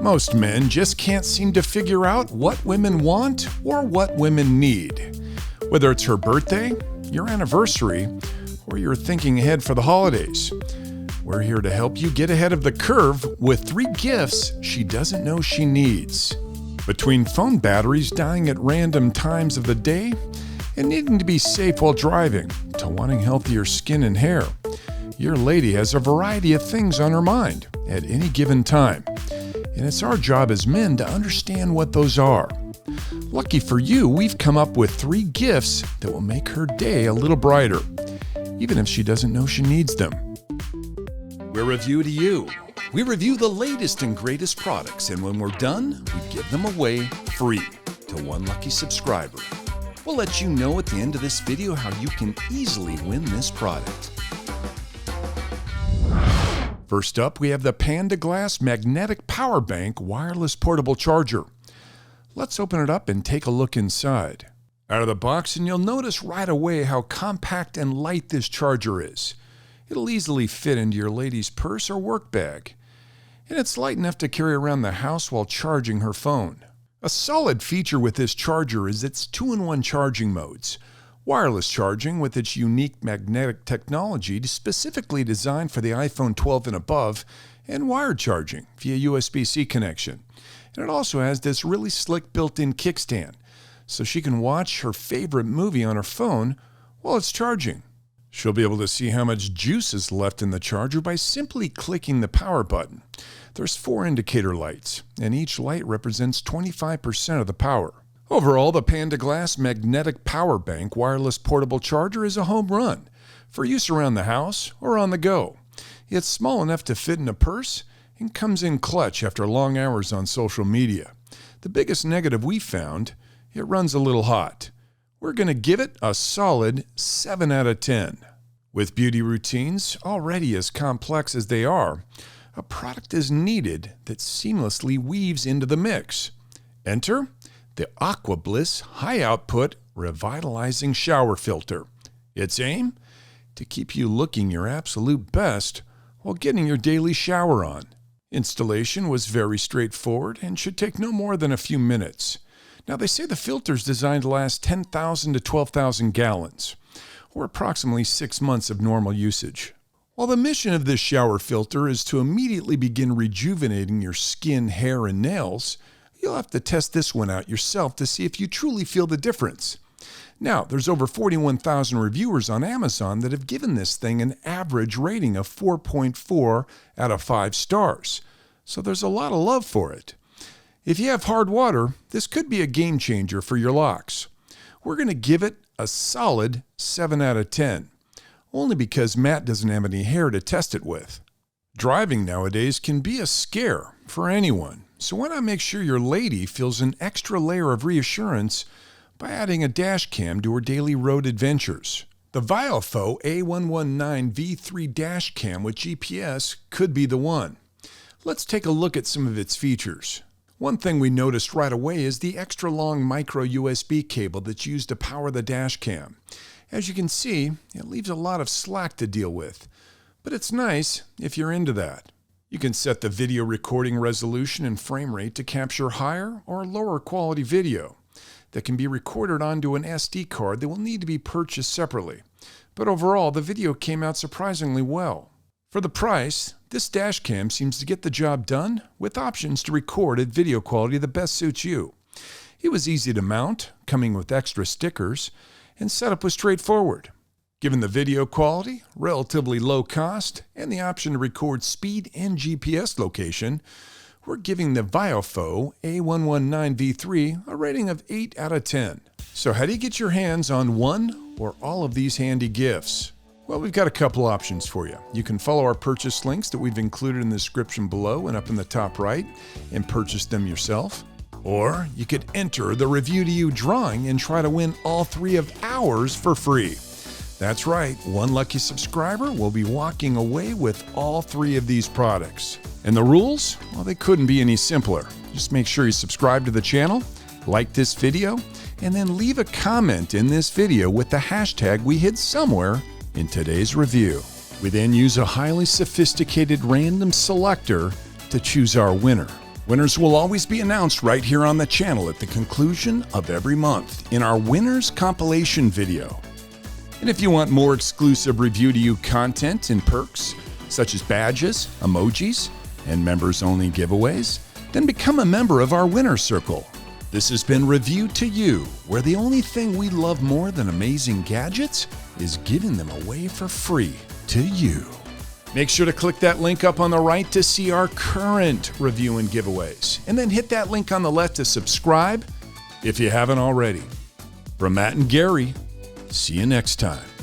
Most men just can't seem to figure out what women want or what women need. Whether it's her birthday, your anniversary, or you're thinking ahead for the holidays. We're here to help you get ahead of the curve with 3 gifts she doesn't know she needs. Between phone batteries dying at random times of the day and needing to be safe while driving to wanting healthier skin and hair, your lady has a variety of things on her mind at any given time. And it's our job as men to understand what those are. Lucky for you, we've come up with 3 gifts that will make her day a little brighter, even if she doesn't know she needs them. We're Review to You. We review the latest and greatest products, and when we're done, we give them away free to one lucky subscriber. We'll let you know at the end of this video how you can easily win this product. First up, we have the Panda Glass Magnetic Power Bank Wireless Portable Charger. Let's open it up and take a look inside. Out of the box, and you'll notice right away how compact and light this charger is. It'll easily fit into your lady's purse or work bag. And it's light enough to carry around the house while charging her phone. A solid feature with this charger is its 2-in-1 charging modes. Wireless charging with its unique magnetic technology specifically designed for the iPhone 12 and above, and wired charging via USB-C connection. And it also has this really slick built-in kickstand, so she can watch her favorite movie on her phone while it's charging. She'll be able to see how much juice is left in the charger by simply clicking the power button. There's 4 indicator lights, and each light represents 25% of the power. Overall, the Panda Glass Magnetic Power Bank Wireless Portable Charger is a home run for use around the house or on the go. It's small enough to fit in a purse and comes in clutch after long hours on social media. The biggest negative we found, it runs a little hot. We're going to give it a solid 7 out of 10. With beauty routines already as complex as they are, a product is needed that seamlessly weaves into the mix. Enter the Aqua Bliss High Output Revitalizing Shower Filter. Its aim? To keep you looking your absolute best while getting your daily shower on. Installation was very straightforward and should take no more than a few minutes. Now, they say the filter is designed to last 10,000 to 12,000 gallons, or approximately 6 months of normal usage. While the mission of this shower filter is to immediately begin rejuvenating your skin, hair, and nails, you'll have to test this one out yourself to see if you truly feel the difference. Now, there's over 41,000 reviewers on Amazon that have given this thing an average rating of 4.4 out of 5 stars. So there's a lot of love for it. If you have hard water, this could be a game changer for your locks. We're going to give it a solid 7 out of 10, only because Matt doesn't have any hair to test it with. Driving nowadays can be a scare for anyone, so why not make sure your lady feels an extra layer of reassurance by adding a dash cam to her daily road adventures. The Viofo A119 V3 dash cam with GPS could be the one. Let's take a look at some of its features. One thing we noticed right away is the extra long micro USB cable that's used to power the dash cam. As you can see, it leaves a lot of slack to deal with, but it's nice if you're into that. You can set the video recording resolution and frame rate to capture higher or lower quality video that can be recorded onto an SD card that will need to be purchased separately. But overall, the video came out surprisingly well. For the price, this dash cam seems to get the job done with options to record at video quality that best suits you. It was easy to mount, coming with extra stickers, and setup was straightforward. Given the video quality, relatively low cost, and the option to record speed and GPS location, we're giving the Viofo A119 V3 a rating of 8 out of 10. So how do you get your hands on one or all of these handy gifts? Well, we've got a couple options for you. You can follow our purchase links that we've included in the description below and up in the top right and purchase them yourself. Or you could enter the Review to You drawing and try to win all 3 of ours for free. That's right, one lucky subscriber will be walking away with all 3 of these products. And the rules? Well, they couldn't be any simpler. Just make sure you subscribe to the channel, like this video, and then leave a comment in this video with the hashtag we hid somewhere in today's review. We then use a highly sophisticated random selector to choose our winner. Winners will always be announced right here on the channel at the conclusion of every month in our Winners Compilation video. And if you want more exclusive Review to You content and perks, such as badges, emojis, and members-only giveaways, then become a member of our Winner Circle. This has been Review to You, where the only thing we love more than amazing gadgets is giving them away for free to you. Make sure to click that link up on the right to see our current review and giveaways, and then hit that link on the left to subscribe if you haven't already. From Matt and Gary, see you next time.